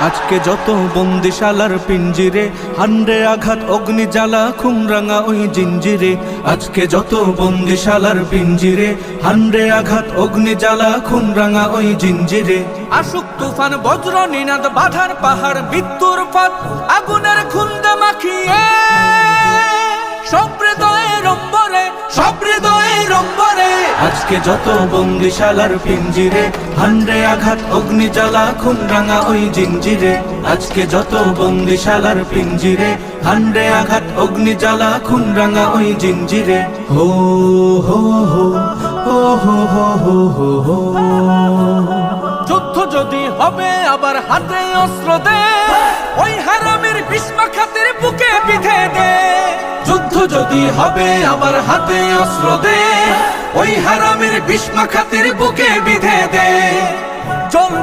আজকে যত বন্দিশালার পিঞ্জিরে, হান্ডে আঘাত অগ্নি জ্বালা খুমরাঙা ওই জিঞ্জিরে। আজকে যত বন্দিশালার পিঞ্জিরে, হান্ডে আঘাত অগ্নি জ্বালা খুমরাঙা ওই জিঞ্জিরে। আসুক তুফান বজ্র নিনাদ বাধার পাহাড় মৃত্যুর ফাঁদ, আগুনের খুন্দে মাখিয়ে সব হৃদয়ের অম্বরে, সব হৃদয়ের অম্বরে। আজকে যত বন্দিশালার পিঞ্জিরে, হান্ডে আঘাত অগ্নি জ্বালা খুমরাঙা ওই জিঞ্জিরে। আজকে যত বন্দিশালার পিঞ্জিরে, হান্ডে আঘাত অগ্নি জ্বালা খুমরাঙা ওই জিঞ্জিরে। হো হো হো হো হো হো হো হো। যুদ্ধ যদি হবে আবার হাতে অস্ত্র দে, ওই হারামের বিষ্মাখাতের বুকে বিধে দে। যুদ্ধ যদি হবে আবার হাতে অস্ত্র দে, ওই হারামের বিষ্মাখাতের বুকে বিধে দে।